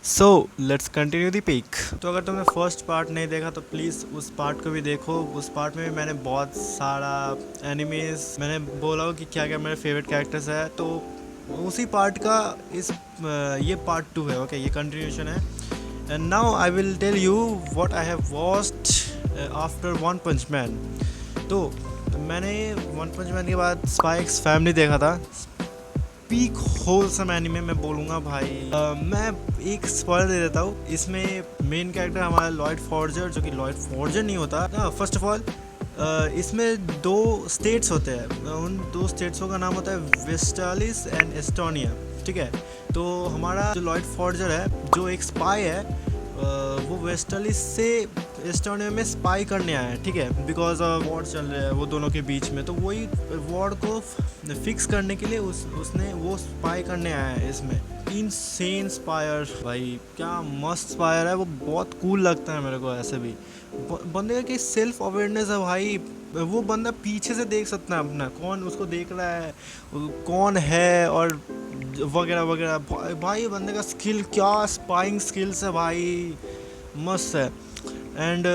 So let's continue the peak. तो अगर तुमने फर्स्ट पार्ट नहीं देखा तो प्लीज़ उस पार्ट को भी देखो। उस पार्ट में भी मैंने बहुत सारा एनिमेज मैंने बोला कि क्या क्या मेरे फेवरेट कैरेक्टर्स है, तो उसी पार्ट का ये पार्ट टू है। ओके, ये कंटिन्यूशन है। And now I will tell you what I have watched after One Punch Man. तो मैंने वन पंच मैन के बाद स्पाई एक्स फैमिली देखा था। पीक होलसम एनीमे मैं बोलूँगा भाई। मैं एक स्पॉइलर दे देता हूँ। इसमें मेन कैरेक्टर हमारा लॉयड फॉर्जर, जो कि लॉयड फॉर्जर नहीं होता ना। फर्स्ट ऑफ ऑल इसमें दो स्टेट्स होते हैं। उन दो स्टेट्सों का नाम होता है वेस्टालिस एंड एस्टोनिया। ठीक है, तो हमारा जो लॉयड फॉर्जर है, जो एक स्पाई है, वो वेस्टालिस से एस्टोनिया में स्पाई करने आया है। ठीक है, बिकॉज वॉर चल रहा है वो दोनों के बीच में, तो वही वॉर को फिक्स करने के लिए उसने वो स्पाई करने आया है। इसमें इनसेन स्पायर भाई, क्या मस्त स्पायर है वो। बहुत कूल लगता है मेरे को। ऐसे भी बंदे की सेल्फ अवेयरनेस है भाई। वो बंदा पीछे से देख सकता है अपना, कौन उसको देख रहा है, कौन है, और वगैरह वगैरह। भाई बंदे का स्किल, क्या स्पाइंग स्किल्स है भाई, मस्त है। एंड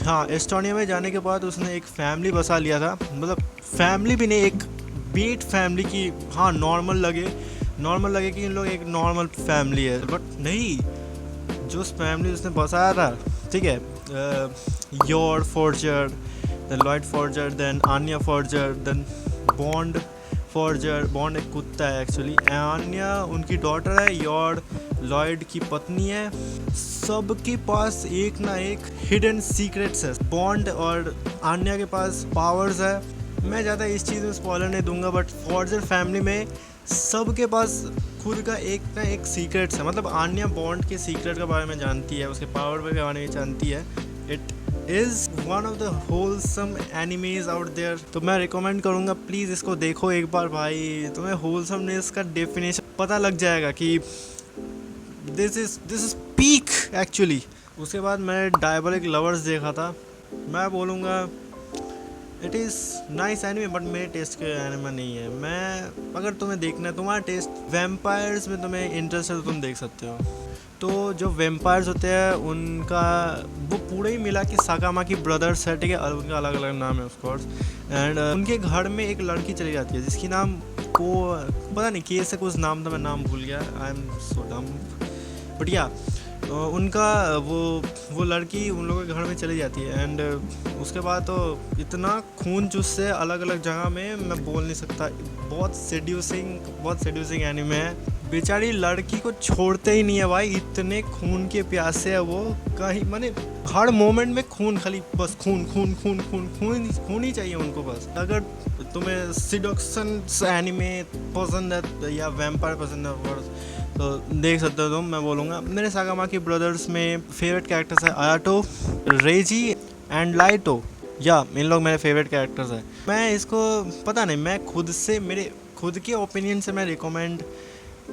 हाँ, एस्टोनिया में जाने के बाद उसने एक फैमिली बसा लिया था। मतलब फैमिली भी नहीं, एक बीट फैमिली की। हाँ, नॉर्मल लगे कि इन लोग एक नॉर्मल फैमिली है, बट नहीं। जो फैमिली उसने बसाया था, ठीक है, Yor Forger, then Loid Forger, then Anya Forger, then Bond Forger. Bond एक कुत्ता है एक्चुअली। आन्या उनकी डॉटर है, योर लॉयड की पत्नी है। सबके पास एक ना एक हिडन सीक्रेट्स है। बॉन्ड और आन्या के पास पावर्स है। मैं ज़्यादा इस चीज़ में स्पॉइलर नहीं दूंगा, बट फॉर्जर फैमिली में सबके पास खुद का एक ना एक सीक्रेट्स है। मतलब आन्या बॉन्ड के सीक्रेट के बारे में जानती है, उसके पावर के बारे में जानती है। It is one of the wholesome animes out there. तो मैं रिकमेंड करूँगा, प्लीज़ इसको देखो एक बार भाई। तुम्हें होलसमनेस का डेफिनेशन पता लग जाएगा कि दिस इज़ पीक एक्चुअली। उसके बाद मैंने डायबोलिक लवर्स देखा था। मैं बोलूँगा it is nice anime, but मेरे टेस्ट के एनिमे नहीं है। मैं अगर तुम्हें देखना है, तुम्हारा टेस्ट वैम्पायर्स में तुम्हें इंटरेस्ट है, तो तुम देख सकते हो। तो जो वैम्पायर्स होते हैं उनका वो पूरे ही मिला कि साकामा की ब्रदर्स है, ठीक है, उनका अलग अलग नाम है ऑफकोर्स। एंड उनके घर में एक लड़की चली जाती है जिसकी नाम को पता नहीं, के से कुछ नाम था, मैं नाम भूल गया। आई एम सो डम, बट या उनका वो लड़की उन लोगों के घर में चली जाती है। एंड उसके बाद तो इतना खून चूस है अलग अलग जगह में, मैं बोल नहीं सकता। बहुत सेड्यूसिंग एनिमे है। बेचारी लड़की को छोड़ते ही नहीं है भाई, इतने खून के प्यासे है वो। कहीं माने हर मोमेंट में खून, खाली बस खून खून खून खून खून खून ही चाहिए उनको बस। अगर तुम्हें सिडक्शन एनिमे पसंद है या वैम्पायर पसंद है तो देख सकते हो तुम। मैं बोलूँगा मेरे साकामा की ब्रदर्स में फेवरेट कैरेक्टर्स है आयाटो, रेजी एंड लाइटो। या इन लोग मेरे फेवरेट कैरेक्टर्स हैं। मैं इसको पता नहीं, मैं खुद से, मेरे खुद के ओपिनियन से मैं रिकमेंड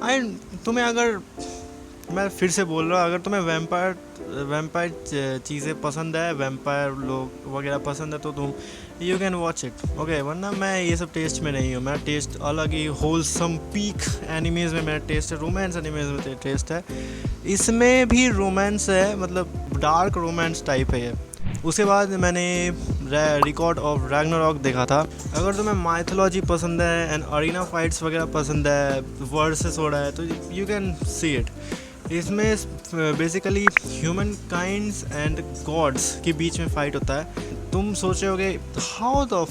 एंड तुम्हें, अगर मैं फिर से बोल रहा हूँ, अगर तुम्हें वैम्पायर चीज़ें पसंद है, वैम्पायर लोग वगैरह पसंद है, तो तुम you can watch it. Okay, वरना मैं ये सब टेस्ट में नहीं हूँ। मेरा टेस्ट अलग ही होलसम पीक एनिमेज में मेरा टेस्ट है, रोमांस एनिमेज में टेस्ट है। इसमें भी रोमांस है, मतलब डार्क रोमांस टाइप है ये। उसके बाद मैंने रिकॉर्ड ऑफ रैग्नारॉक देखा था। अगर तुम्हें माइथोलॉजी पसंद है एंड अरीना फाइट्स वगैरह पसंद है, वर्सेस हो रहा है, तो यू कैन सी इट। इसमें basically human kinds and gods के बीच में फाइट होता है। तुम सोच रहे होगे how the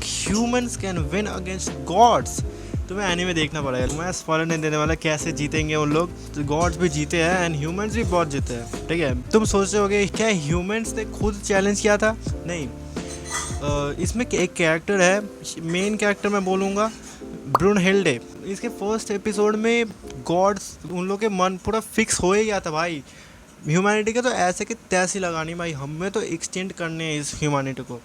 humans can win against gods. तुम्हें एनीमे देखना पड़ेगा। मैं स्पॉइलर नहीं देने वाला कैसे जीतेंगे उन लोग। तो गॉड्स भी जीते हैं एंड ह्यूमंस भी बहुत जीते हैं, ठीक है। तुम सोच रहे होगे क्या ह्यूमंस ने खुद चैलेंज किया था? नहीं। इसमें एक कैरेक्टर है, मेन कैरेक्टर मैं बोलूँगा ब्रूनहिल्डे। इसके फर्स्ट एपिसोड में गॉड्स उन लोग के मन पूरा फिक्स हो ही गया था भाई। ह्यूमैनिटी के तो ऐसे कि तैसी लगानी भाई, हमें तो एक्सटेंड करने हैं इस ह्यूमैनिटी को।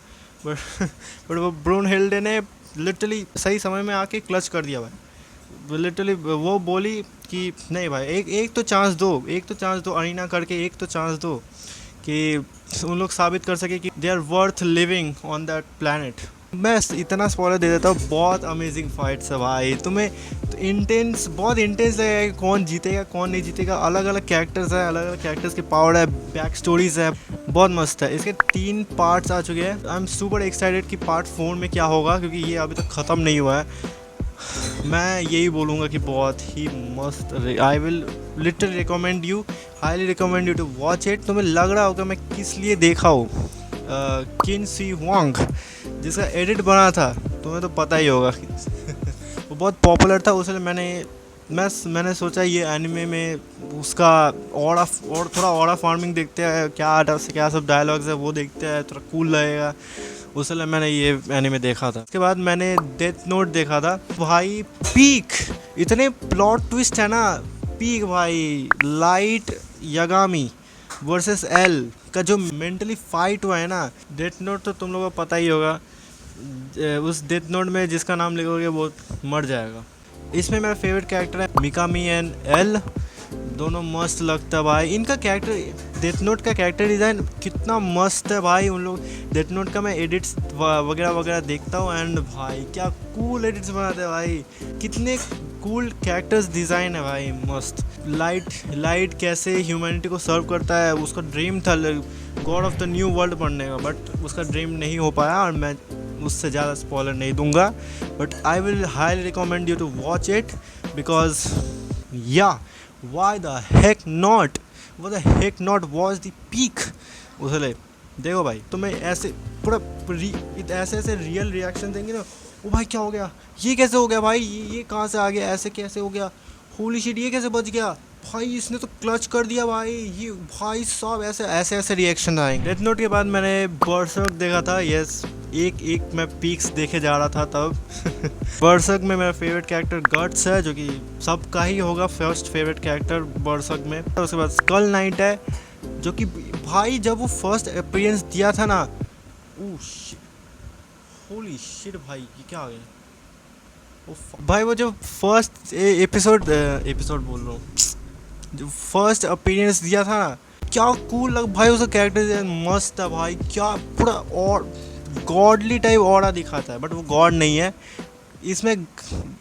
बट वो ब्रूनहिल्डे ने लिटरली सही समय में आके क्लच कर दिया भाई। लिटरली वो बोली कि नहीं भाई, एक तो चांस दो अरीना करके, एक तो चांस दो कि उन लोग साबित कर सके कि they are worth living on that planet. मैं इतना स्पॉइलर दे देता हूँ, बहुत अमेजिंग फाइट्स है भाई। तुम्हें तो इंटेंस, बहुत इंटेंस लगेगा कि कौन जीतेगा कौन नहीं जीतेगा। अलग अलग कैरेक्टर्स है, अलग अलग कैरेक्टर्स की पावर है, बैक स्टोरीज है, बहुत मस्त है। इसके 3 पार्ट्स आ चुके हैं। आई एम सुपर एक्साइटेड कि पार्ट 4 में क्या होगा, क्योंकि ये अभी तक ख़त्म नहीं हुआ है। मैं यही बोलूँगा कि बहुत ही मस्त। I will literally recommend you, highly recommend you to watch it. तुम्हें लग रहा होगा मैं किस लिए देखा हूँ, किन सी हुआंग जिसका एडिट बना था, तुम्हें तो पता ही होगा। वो बहुत पॉपुलर था, उसलिए मैंने सोचा ये एनिमे में उसका और थोड़ा ऑरा फार्मिंग देखते हैं, क्या सब डायलॉग्स है वो देखते हैं, थोड़ा कूल लगेगा, उसलिए मैंने ये एनिमे देखा था। उसके बाद मैंने डेथ नोट देखा था भाई। पीक, इतने प्लॉट ट्विस्ट है ना। पीक भाई, लाइट यागामी वर्सेस एल का जो मेंटली फाइट हुआ है ना, डेथ नोट तो तुम लोगों को पता ही होगा। उस डेथ नोट में जिसका नाम लिखोगे वो मर जाएगा। इसमें मेरा फेवरेट कैरेक्टर है मिकामी एंड एल, दोनों मस्त लगता है भाई। इनका कैरेक्टर, डेथ नोट का कैरेक्टर डिज़ाइन कितना मस्त है भाई। उन लोग डेथ नोट का मैं एडिट्स वगैरह वगैरह देखता हूँ, एंड भाई क्या कूल एडिट्स बनाते हैं भाई, कितने कूल कैरेक्टर्स डिज़ाइन है भाई, मस्त। लाइट कैसे ह्यूमैनिटी को सर्व करता है, उसका ड्रीम था God of the new world बनने का, बट उसका ड्रीम नहीं हो पाया, और मैं उससे ज़्यादा स्पॉइलर नहीं दूंगा। But I will highly recommend you to watch it, because yeah why the heck not, वो the heck not watch the peak. उसले देखो भाई, तुम्हें ऐसे पूरा ऐसे रियल रिएक्शन देंगे ना, ओ भाई क्या हो गया, ये कैसे हो गया भाई, ये कहाँ से आ गया, ऐसे कैसे हो गया, होली शिट ये कैसे बच गया भाई, इसने तो क्लच कर दिया भाई, ये भाई साहब, ऐसे रिएक्शन आएंगे। डेथ नोट के बाद मैंने बर्सर्क देखा था। यस, एक मैं पीक्स देखे जा रहा था तब। बर्सर्क में मेरा फेवरेट कैरेक्टर गट्स है, जो कि सबका ही होगा फर्स्ट फेवरेट कैरेक्टर बर्सर्क में। उसके बाद स्कल नाइट है, जो कि भाई जब वो फर्स्ट अपीयरेंस दिया था ना, होली शिट भाई ये क्या आ गया भाई। वो जो फर्स्ट एपिसोड बोल रहा हूँ, जो फर्स्ट अपीयरेंस दिया था ना, क्या कूल लग भाई। उसका कैरेक्टर मस्त है भाई, क्या पूरा और गॉडली टाइप ऑरा दिखाता है, बट वो गॉड नहीं है। इसमें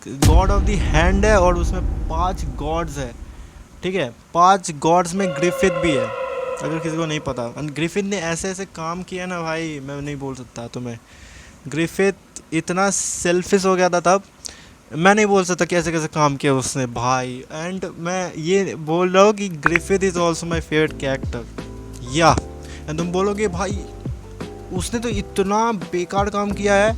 गॉड ऑफ द हैंड है, और उसमें 5 गॉड्स है, ठीक है। 5 गॉड्स में ग्रिफिथ भी है, अगर किसी को नहीं पता। ग्रिफिथ ने ऐसे काम किया ना भाई, मैं नहीं बोल सकता तुम्हें। ग्रिफिथ इतना सेल्फिश हो गया था तब, मैं नहीं बोल सकता कैसे काम किया उसने भाई। एंड मैं ये बोल रहा हूँ कि Griffith is also my favourite character. या एंड तुम बोलोगे भाई उसने तो इतना बेकार काम किया है,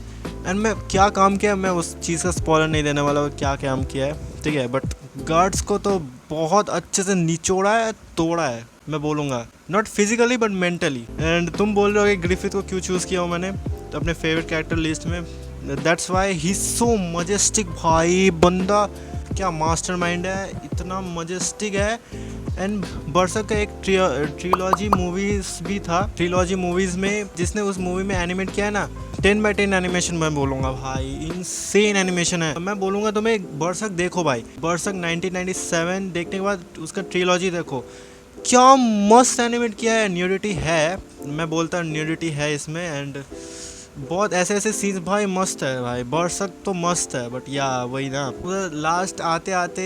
एंड मैं क्या काम किया, मैं उस चीज़ का स्पॉइलर नहीं देने वाला क्या काम किया है, ठीक है। बट गार्ड्स को तो बहुत अच्छे से निचोड़ा है, तोड़ा है, मैं बोलूँगा, not physically but mentally. And तुम बोल रहे हो कि ग्रिफिथ को क्यों चूज़ किया हो मैंने तो अपने फेवरेट कैरेक्टर लिस्ट में, that's why he so majestic भाई। बंदा क्या मास्टरमाइंड है, इतना मजेस्टिक है। एंड बर्सर्क का एक ट्रिलॉजी मूवीज़ भी था, ट्रिलॉजी मूवीज़ में जिसने उस मूवी में एनिमेट किया है ना, 10/10 एनिमेशन मैं बोलूँगा भाई, इनसेन एनिमेशन है। मैं बोलूँगा तुम्हें बर्सर्क देखो भाई, बर्सर्क 1997 देखने के बाद उसका ट्रिलॉजी देखो, क्या मस्त एनिमेट किया है। न्यूडिटी है, मैं बोलता हूँ न्यूडिटी है इसमें, एंड बहुत ऐसे सीन्स भाई मस्त है भाई। बर्सर्क तो मस्त है, बट या वही ना, लास्ट आते आते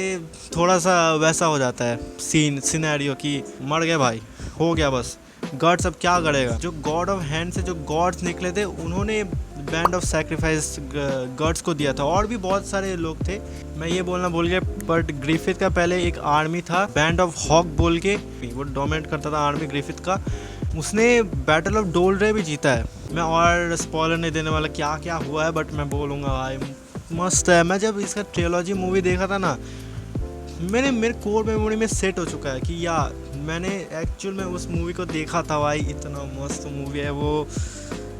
थोड़ा सा वैसा हो जाता है सिनेरियो कि मर गए भाई, हो गया बस। गॉड्स अब क्या करेगा, जो गॉड ऑफ हैंड से जो गॉड्स निकले थे उन्होंने बैंड ऑफ सैक्रिफाइस गॉड्स को दिया था, और भी बहुत सारे लोग थे, मैं ये बोलना भूल गया। बट ग्रिफिथ का पहले एक आर्मी था बैंड ऑफ हॉक बोल के, वो डोमिनेट करता था आर्मी ग्रिफिथ का, उसने बैटल ऑफ डोलरे भी जीता है। मैं और स्पॉइलर नहीं देने वाला क्या क्या हुआ है, बट मैं बोलूँगा भाई मस्त है। मैं जब इसका ट्रिलॉजी मूवी देखा था ना, मेरे कोर मेमोरी में सेट हो चुका है कि या मैंने एक्चुअल में उस मूवी को देखा था भाई, इतना मस्त मूवी है वो,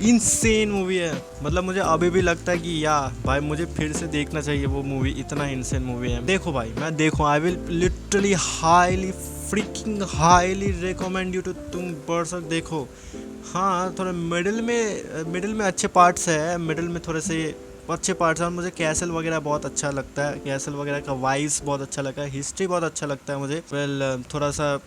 इनसेन मूवी है। मतलब मुझे अभी भी लगता है कि या भाई मुझे फिर से देखना चाहिए वो मूवी, इतना इनसेन मूवी है। देखो भाई, मैं देखो, I will literally highly freaking highly recommend you to, तुम बर्सर्क देखो। हाँ, थोड़ा मिडिल में अच्छे पार्ट्स है, मिडिल में थोड़े से अच्छे पार्ट्स हैं। मुझे कैसल वगैरह बहुत अच्छा लगता है, कैसल वगैरह का वाइब्स बहुत अच्छा लगता है, हिस्ट्री बहुत अच्छा लगता है मुझे। वेल थोड़ा सा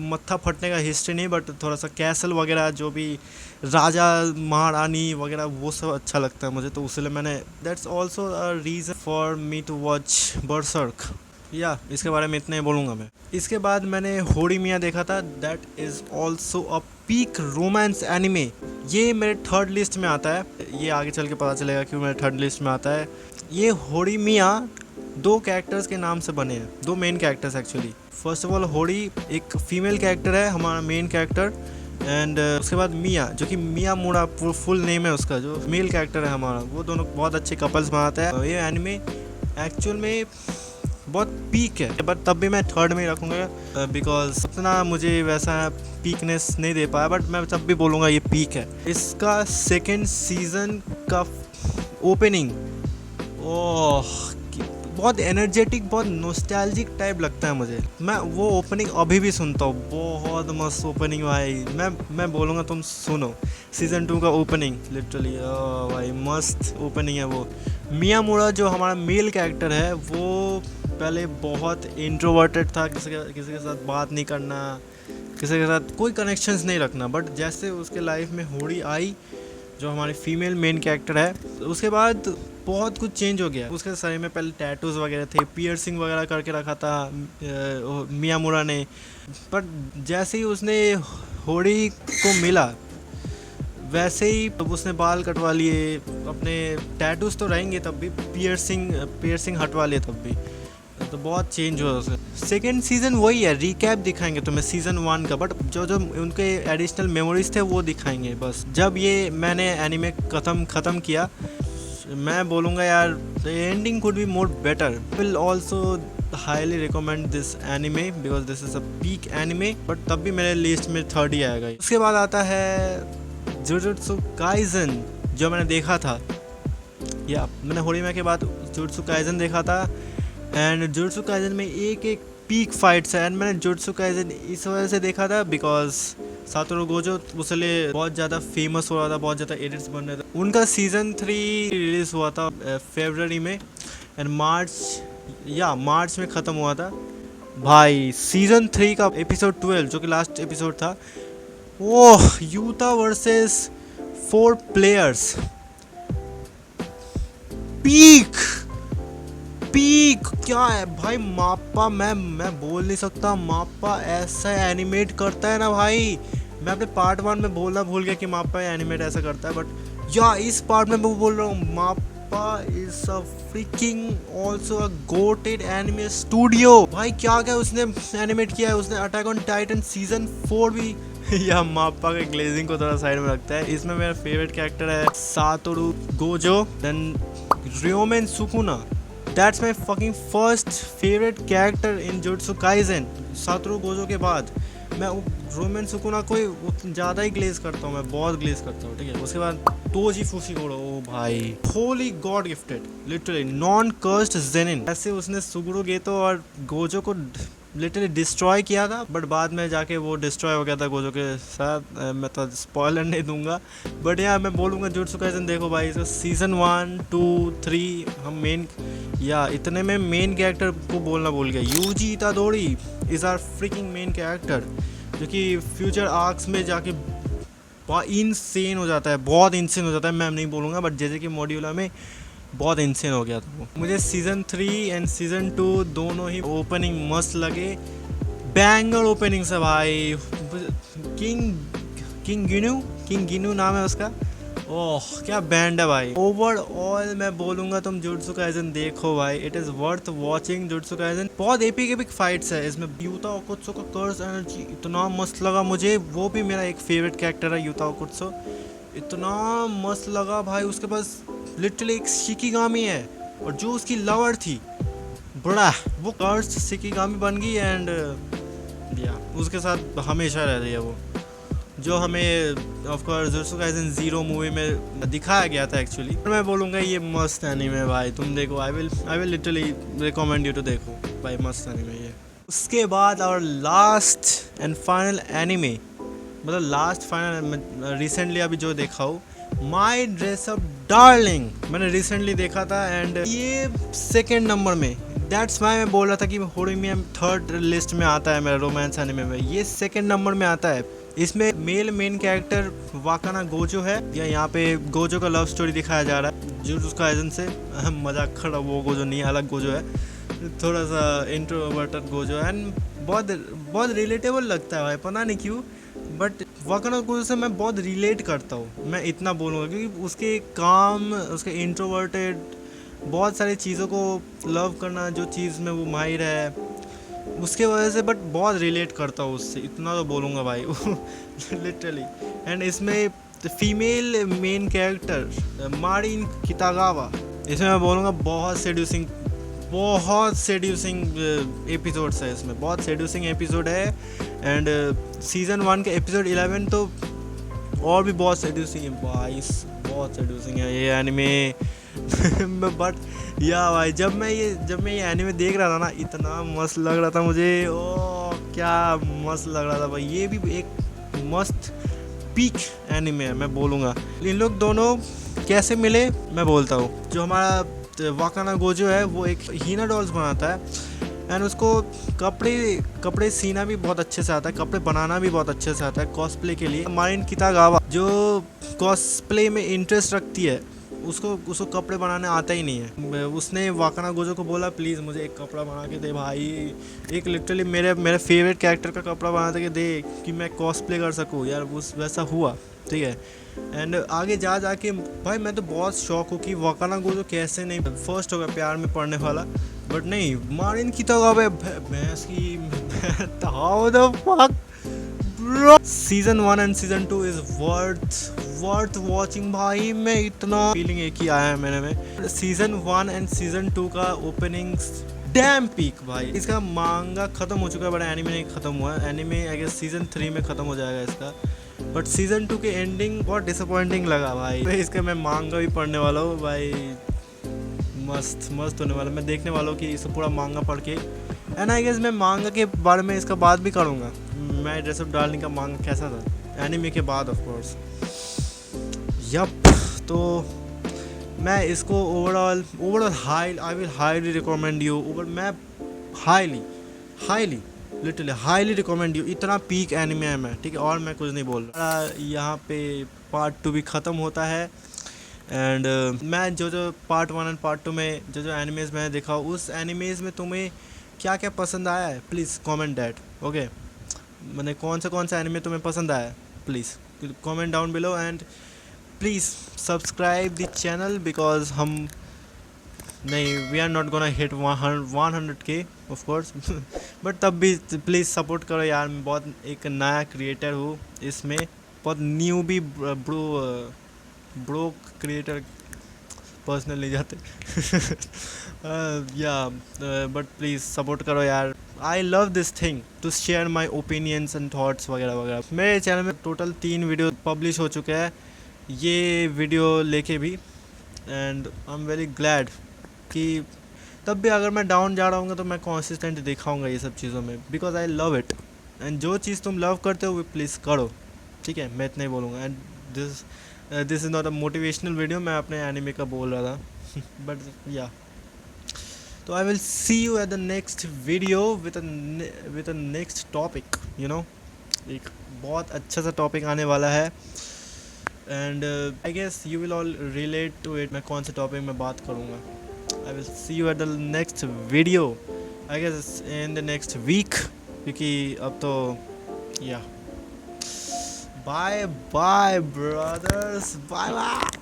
मत्था फटने का हिस्ट्री नहीं, बट थोड़ा सा कैसल वगैरह जो भी राजा महारानी वगैरह वो सब अच्छा लगता है मुझे, तो इसलिए मैंने that's also a reason for me to watch Berserk. या इसके बारे में इतना ही बोलूँगा मैं। इसके बाद मैंने होरीमिया देखा था, that is also a peak romance anime. ये मेरे थर्ड लिस्ट में आता है, ये आगे चल के पता चलेगा क्यों मेरे थर्ड लिस्ट में आता है। ये होरीमिया दो कैरेक्टर्स के नाम से बने हैं, दो main characters actually. First of all होरी एक फीमेल कैरेक्टर है, हमारा मेन कैरेक्टर, एंड उसके बाद मिया जो कि मिया मुड़ा फुल नेम है उसका, जो मेल कैरेक्टर है हमारा। वो दोनों बहुत अच्छे कपल्स बनाते हैं। ये एनिमे एक्चुअल में बहुत पीक है, बट तब भी मैं थर्ड में ही रखूँगा बिकॉज उतना मुझे वैसा पीकनेस नहीं दे पाया, बट मैं तब भी बोलूँगा ये पीक है। इसका सेकेंड सीज़न का ओपनिंग ओह बहुत एनर्जेटिक, बहुत नोस्टैल्जिक टाइप लगता है मुझे। मैं वो ओपनिंग अभी भी सुनता हूँ, बहुत मस्त ओपनिंग भाई। मैं बोलूँगा तुम सुनो सीज़न 2 का ओपनिंग, लिटरली भाई मस्त ओपनिंग है वो। मिया मुड़ा जो हमारा मेल कैरेक्टर है वो पहले बहुत इंट्रोवर्टेड था, किसी के साथ बात नहीं करना, किसी के साथ कोई कनेक्शंस नहीं रखना, बट जैसे उसके लाइफ में होरी आई जो हमारी फीमेल मेन कैरेक्टर है, तो उसके बाद बहुत कुछ चेंज हो गया। उसके शरीर में पहले टैटूज वगैरह थे, पियर्सिंग वगैरह करके रखा था मिया मुरा ने, बट जैसे ही उसने होरी को मिला वैसे ही उसने बाल कटवा लिए, अपने टैटूज तो रहेंगे तब भी, पियर्सिंग हटवा लिए तब भी, तो बहुत चेंज हुआ उसका। सेकेंड सीज़न वही है, रिकैप दिखाएंगे तुम्हें सीज़न 1 का, बट जो उनके एडिशनल मेमोरीज थे वो दिखाएंगे बस। जब ये मैंने एनिमे ख़त्म किया, मैं बोलूँगा यार the ending could be more better. Will also highly recommend this anime because this is a peak anime, but तब भी मेरे लिस्ट में थर्ड ही आएगा। उसके बाद आता है जुजुत्सु काइजन, जो मैंने देखा था, या मैंने होरीमिया के बाद जुजुत्सु काइजन देखा था, एंड जुजुत्सु काइजन में एक पीक फाइट्स है, एंड मैंने जुजुत्सु काइजन इस वजह से देखा था बिकॉज सातोरू गोजो उसलिए बहुत ज़्यादा फेमस हो रहा था, बहुत ज़्यादा एडिट्स बन रहे थे। उनका सीज़न 3 रिलीज़ हुआ था फरवरी में, एंड मार्च में ख़त्म हुआ था भाई। सीज़न 3 का एपिसोड 12 जो कि लास्ट एपिसोड था, ओह यूता वर्सेस 4 प्लेयर्स, पीक क्या है भाई। माप्पा मैं बोल नहीं सकता, माप्पा ऐसा एनिमेट करता है ना भाई। मैं अपने पार्ट 1 में बोलना भूल गया कि माप्पा एनिमेट ऐसा करता है, बट या इस पार्ट में मैं बोल रहा हूँ, MAPPA is a freaking also a goated anime studio. भाई क्या उसने एनिमेट किया है, उसने अटैक ऑन टाइटन सीजन 4 भी या माप्पा के ग्लेजिंग को थोड़ा साइड में रखता है। इसमें मेरा फेवरेट कैरेक्टर है Satoru Gojo, then Ryomen Sukuna, that's my fucking first favourite character in Jujutsu Kaisen. Satoru Gojo के बाद मैं रोमेन सुकुना को ज़्यादा ही ग्लेज करता हूँ, मैं बहुत ग्लेज करता हूँ, ठीक है। उसके बाद तोजी फुशिगोरो, ओ भाई holy god gifted, literally non cursed Zenin. ऐसे उसने सुगुरु गेतो और गोजो को लिटरली डिस्ट्रॉय किया था, बट बाद में जाके वो डिस्ट्रॉय हो गया था गोजो के साथ। मैं तो स्पॉइलर नहीं दूंगा, बट यार मैं बोलूँगा जुजुत्सु काइसेन देखो भाई, इसका सीज़न 1, 2, 3 हम मेन, या इतने में मेन कैरेक्टर को बोलना भूल गया। Yuji Itadori is our freaking main character, जो कि फ्यूचर आर्क्स में जाके बहुत इनसेन हो जाता है, बहुत इनसेन हो जाता है। मैं नहीं बोलूँगा, बट जैसे कि मॉड्यूला में बहुत इनसेन हो गया था वो। मुझे सीज़न 3 एंड सीज़न 2 दोनों ही ओपनिंग मस्त लगे, बैंगर ओपनिंग से भाई। किंग गिनू नाम है उसका, ओह क्या बैंड है भाई। ओवरऑल मैं बोलूँगा तुम जुजुत्सु काइसेन देखो भाई, it is worth watching jujutsu Kaisen. बहुत एपिक फाइट्स है इसमें। यूता ओकुत्सु का कर्स एनर्जी इतना मस्त लगा मुझे, वो भी मेरा एक फेवरेट कैरेक्टर है यूता ओकुत्सु, इतना मस्त लगा भाई। उसके पास लिटरली एक शिकिगामी है, और जो उसकी लवर थी बड़ा, वो कर्स शिकिगामी बन गई, एंड या उसके साथ हमेशा रह रही है वो, जो हमें of course jujutsu Kaisen 0 movie में दिखाया गया था एक्चुअली। मैं बोलूँगा ये मस्त एनीमे भाई, तुम देखो। I will literally recommend you to देखो भाई, मस्त एनीमे ये। उसके बाद और लास्ट एंड फाइनल एनीमे, मतलब लास्ट फाइनल रिसेंटली अभी जो देखा हूँ, माई ड्रेस अप डार्लिंग, मैंने रिसेंटली देखा था, एंड ये सेकेंड नंबर में दैट्स वाई मैं बोल रहा था कि होरोमिया थर्ड लिस्ट में आता है मेरा रोमांस एनिमे में, ये सेकंड नंबर में आता है। इसमें मेन कैरेक्टर वाकाना गोजो है, या यहाँ पे गोजो का लव स्टोरी दिखाया जा रहा है जुजुत्सु काइसेन से। मजाक खड़ा, वो गोजो नहीं, अलग गोजो है, थोड़ा सा इंट्रोवर्टेड गोजो है, एंड बहुत बहुत रिलेटेबल लगता है भाई, पता नहीं क्यों, बट वाकाना गोजो से मैं बहुत रिलेट करता हूँ, मैं इतना बोलूँगा, क्योंकि उसके काम, उसके इंट्रोवर्टेड, बहुत सारी चीज़ों को लव करना, जो चीज़ में वो माहिर है, उसके वजह से बट बहुत रिलेट करता हूँ उससे, इतना तो बोलूँगा भाई लिटरली। एंड इसमें फीमेल मेन कैरेक्टर मारिन कितागावा, इसमें मैं बोलूँगा बहुत सेड्यूसिंग एपिसोड्स है इसमें, बहुत सेड्यूसिंग एपिसोड है। एंड सीज़न 1 के एपिसोड 11 तो और भी बहुत सेड्यूसिंग है भाई, बहुत सेड्यूसिंग है ये एनिमे बट या भाई, जब मैं ये एनिमे देख रहा था ना, इतना मस्त लग रहा था मुझे, ओ क्या मस्त लग रहा था भाई, ये भी एक मस्त पीक एनिमे है मैं बोलूँगा। इन लोग दोनों कैसे मिले मैं बोलता हूँ। जो हमारा वाकाना गोजो है वो एक हीना डॉल्स बनाता है, एंड उसको कपड़े सीना भी बहुत अच्छे से आता है, कपड़े बनाना भी बहुत अच्छे से आता है कॉस्प्ले के लिए। मारिन कितागावा जो कॉस्प्ले में इंटरेस्ट रखती है, उसको कपड़े बनाने आता ही नहीं है। उसने वाकाना गोजो को बोला प्लीज़ मुझे एक कपड़ा बना के दे भाई, एक लिटरली मेरे फेवरेट कैरेक्टर का कपड़ा बना के दे कि मैं कॉस्प्ले कर सकूँ यार, उस वैसा हुआ, ठीक है। एंड आगे जाके भाई मैं तो बहुत शौक हूँ कि वाकाना गोजो कैसे नहीं फर्स्ट होगा प्यार में पड़ने वाला, बट नहीं, मारिन कितागावा भैंस की how the fuck bro. Season 1 and season 2 is worth watching भाई, मैं इतना फीलिंग एक ही आया है मेरे में। सीजन 1 एंड सीजन 2 का ओपनिंग डैम पीक भाई। इसका मांगा खत्म हो चुका है, बट एनिमे नहीं खत्म हुआ है, एनिमे आई गेस सीजन 3 में खत्म हो जाएगा इसका, बट सीजन 2 के एंडिंग बहुत डिसअपॉइंटिंग लगा भाई। इसका मैं मांगा भी पढ़ने वाला हूँ भाई, मस्त होने वाला, मैं देखने वाला हूँ कि इसे पूरा मांगा पढ़ के, एंड आई गेस मैं मांगा के बारे में इसका बात भी करूँगा, मैं ड्रेस अप डार्लिंग का मांगा कैसा था एनिमे के बाद ऑफ कोर्स। यप, तो मैं इसको overall I will highly recommend you, मैं highly literally highly recommend you, इतना पीक एनिमे है मैं, ठीक है, और मैं कुछ नहीं बोल रहा। यहाँ पे पार्ट 2 भी ख़त्म होता है, एंड मैं जो पार्ट 1 एंड पार्ट 2 में जो एनिमेज़ मैंने देखा, उस एनिमेज़ में तुम्हें क्या क्या पसंद आया है प्लीज़ कमेंट दैट, ओके। मैंने कौन सा एनिमे तुम्हें पसंद आया है, please comment down below, and please subscribe the channel, because हम नहीं, we are not gonna hit 100K of course but तब भी प्लीज़ सपोर्ट करो यार, मैं बहुत एक नया क्रिएटर हूँ इसमें, बहुत न्यू भी ब्रो क्रिएटर पर्सनल नहीं जाते या, बट प्लीज़ सपोर्ट करो यार। I love this thing to share my opinions and thoughts वगैरह वगैरह। मेरे चैनल में टोटल 3 वीडियो पब्लिश हो चुके हैं, ये वीडियो लेके भी, and I am very glad कि तब भी अगर मैं डाउन जा रहा हूँ तो मैं कॉन्सिस्टेंट दिखाऊंगा ये सब चीज़ों में, because I love it, and जो चीज़ तुम लव करते हो वो प्लीज़ करो, ठीक है, मैं इतना ही बोलूँगा। And this is not a motivational video, मैं अपने एनिमे का बोल रहा था बट या, तो I will see you at the next video with a next topic, you know, एक बहुत अच्छा सा टॉपिक आने वाला है, and I guess you will all relate to it, मैं कौन से टॉपिक में बात करूँगा। I will see you at the next video, I guess in the next week, क्योंकि अब तो yeah, bye bye brothers, bye bye.